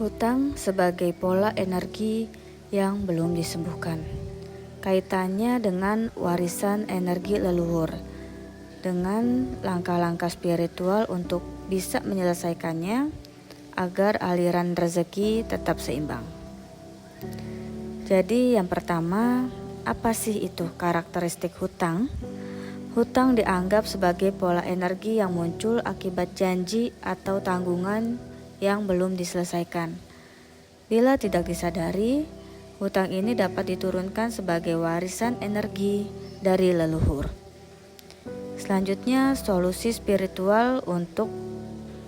Hutang sebagai pola energi yang belum disembuhkan. Kaitannya dengan warisan energi leluhur, dengan langkah-langkah spiritual untuk bisa menyelesaikannya agar aliran rezeki tetap seimbang. Jadi yang pertama, apa sih itu karakteristik hutang? Hutang dianggap sebagai pola energi yang muncul akibat janji atau tanggungan yang belum diselesaikan. Bila tidak disadari, hutang ini dapat diturunkan sebagai warisan energi dari leluhur. Selanjutnya, solusi spiritual untuk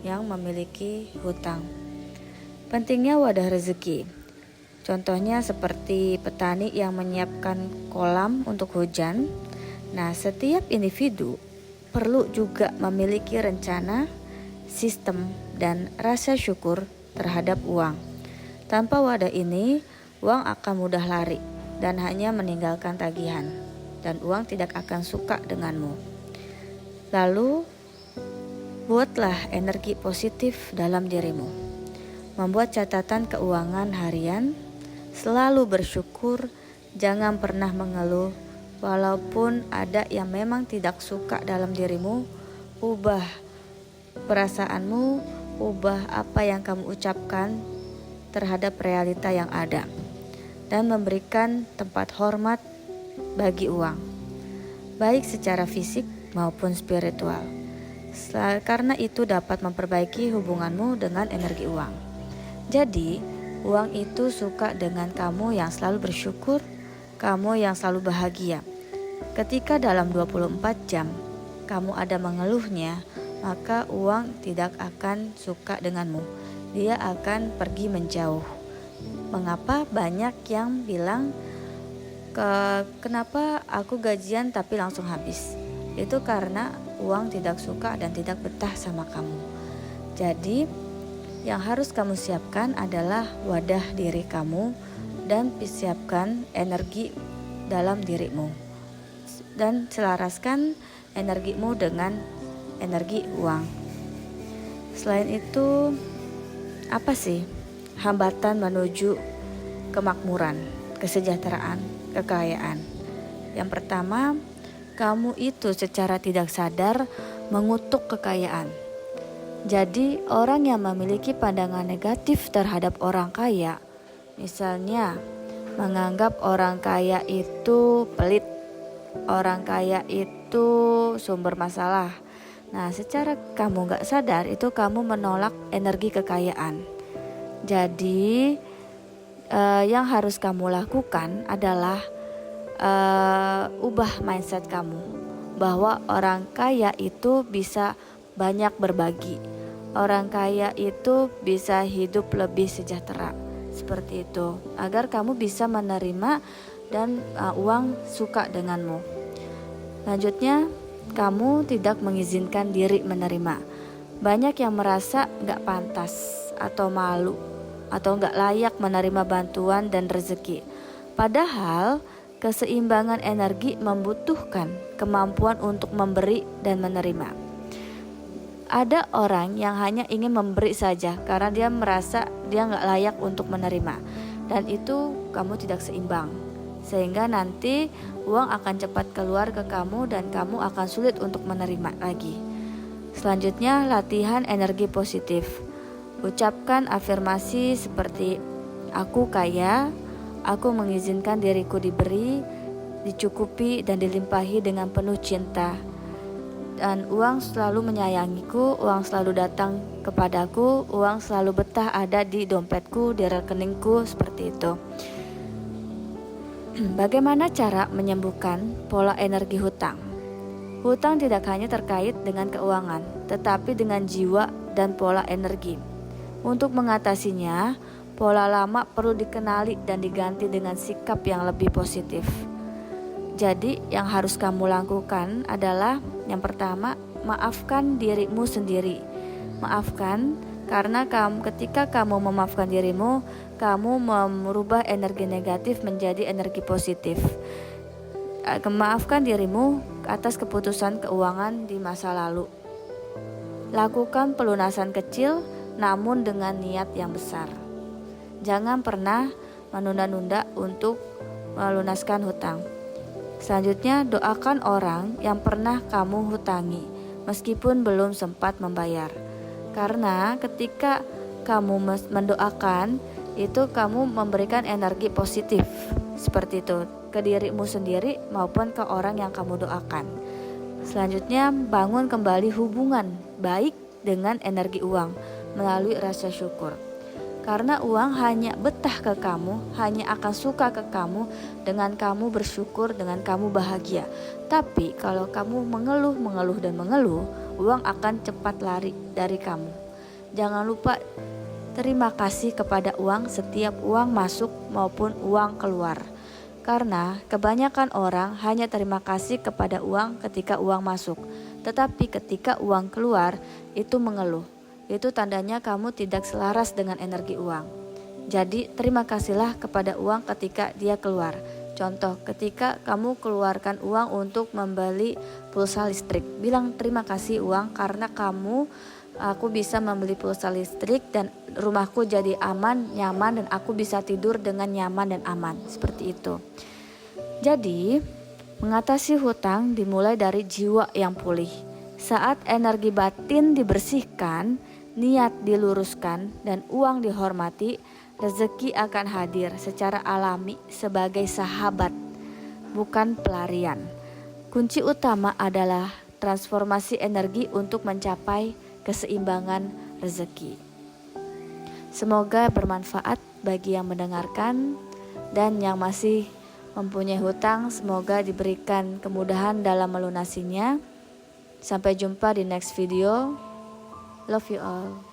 yang memiliki hutang. Pentingnya wadah rezeki. Contohnya seperti petani yang menyiapkan kolam untuk hujan. Nah, setiap individu perlu juga memiliki rencana, sistem, dan rasa syukur terhadap uang. Tanpa wadah ini, uang akan mudah lari dan hanya meninggalkan tagihan, dan uang tidak akan suka denganmu. Lalu, buatlah energi positif dalam dirimu. Membuat catatan keuangan harian, selalu bersyukur, jangan pernah mengeluh. Walaupun ada yang memang tidak suka dalam dirimu, ubah perasaanmu, ubah apa yang kamu ucapkan terhadap realita yang ada, dan memberikan tempat hormat bagi uang, baik secara fisik maupun spiritual. Karena itu dapat memperbaiki hubunganmu dengan energi uang. Jadi, uang itu suka dengan kamu yang selalu bersyukur, kamu yang selalu bahagia. Ketika dalam 24 jam kamu ada mengeluhnya, maka uang tidak akan suka denganmu. Dia akan pergi menjauh. Mengapa banyak yang bilang, kenapa aku gajian tapi langsung habis? Itu karena uang tidak suka dan tidak betah sama kamu. Jadi yang harus kamu siapkan adalah wadah diri kamu, dan siapkan energi dalam dirimu, dan selaraskan energimu dengan energi uang. Selain itu, apa sih hambatan menuju kemakmuran, kesejahteraan, kekayaan? Yang pertama, kamu itu secara tidak sadar mengutuk kekayaan. Jadi orang yang memiliki pandangan negatif terhadap orang kaya, misalnya menganggap orang kaya itu pelit, orang kaya itu sumber masalah. Nah, secara kamu gak sadar itu kamu menolak energi kekayaan. Jadi yang harus kamu lakukan adalah ubah mindset kamu, bahwa orang kaya itu bisa banyak berbagi, orang kaya itu bisa hidup lebih sejahtera. Seperti itu, agar kamu bisa menerima dan uang suka denganmu. Lanjutnya, kamu tidak mengizinkan diri menerima. Banyak yang merasa gak pantas atau malu atau gak layak menerima bantuan dan rezeki. Padahal keseimbangan energi membutuhkan kemampuan untuk memberi dan menerima. Ada orang yang hanya ingin memberi saja karena dia merasa dia gak layak untuk menerima, dan itu kamu tidak seimbang, sehingga nanti uang akan cepat keluar ke kamu dan kamu akan sulit untuk menerima lagi. Selanjutnya, latihan energi positif. Ucapkan afirmasi seperti, aku kaya, aku mengizinkan diriku diberi, dicukupi dan dilimpahi dengan penuh cinta, dan uang selalu menyayangiku, uang selalu datang kepadaku, uang selalu betah ada di dompetku, di rekeningku, seperti itu. Bagaimana cara menyembuhkan pola energi hutang? Hutang tidak hanya terkait dengan keuangan, tetapi dengan jiwa dan pola energi. Untuk mengatasinya, pola lama perlu dikenali dan diganti dengan sikap yang lebih positif. Jadi yang harus kamu lakukan adalah, yang pertama, maafkan dirimu sendiri. Maafkan, karena ketika kamu memaafkan dirimu, kamu merubah energi negatif menjadi energi positif. Maafkan dirimu atas keputusan keuangan di masa lalu. Lakukan pelunasan kecil namun dengan niat yang besar. Jangan pernah menunda-nunda untuk melunaskan hutang. Selanjutnya, doakan orang yang pernah kamu hutangi meskipun belum sempat membayar. Karena ketika kamu mendoakan, itu kamu memberikan energi positif seperti itu ke dirimu sendiri maupun ke orang yang kamu doakan. Selanjutnya, bangun kembali hubungan baik dengan energi uang melalui rasa syukur. Karena uang hanya betah ke kamu, hanya akan suka ke kamu dengan kamu bersyukur, dengan kamu bahagia. Tapi kalau kamu mengeluh, uang akan cepat lari dari kamu. Jangan lupa terima kasih kepada uang setiap uang masuk maupun uang keluar. Karena kebanyakan orang hanya terima kasih kepada uang ketika uang masuk, tetapi ketika uang keluar itu mengeluh. Itu tandanya kamu tidak selaras dengan energi uang. Jadi terima kasihlah kepada uang ketika dia keluar. Contoh, ketika kamu keluarkan uang untuk membeli pulsa listrik, bilang terima kasih uang karena aku bisa membeli pulsa listrik dan rumahku jadi aman, nyaman, dan aku bisa tidur dengan nyaman dan aman. Seperti itu. Jadi, mengatasi hutang dimulai dari jiwa yang pulih. Saat energi batin dibersihkan, niat diluruskan, dan uang dihormati, rezeki akan hadir secara alami sebagai sahabat, bukan pelarian. Kunci utama adalah transformasi energi untuk mencapai keseimbangan rezeki. Semoga bermanfaat bagi yang mendengarkan, dan yang masih mempunyai hutang semoga diberikan kemudahan dalam melunasinya. Sampai jumpa di next video. Love you all.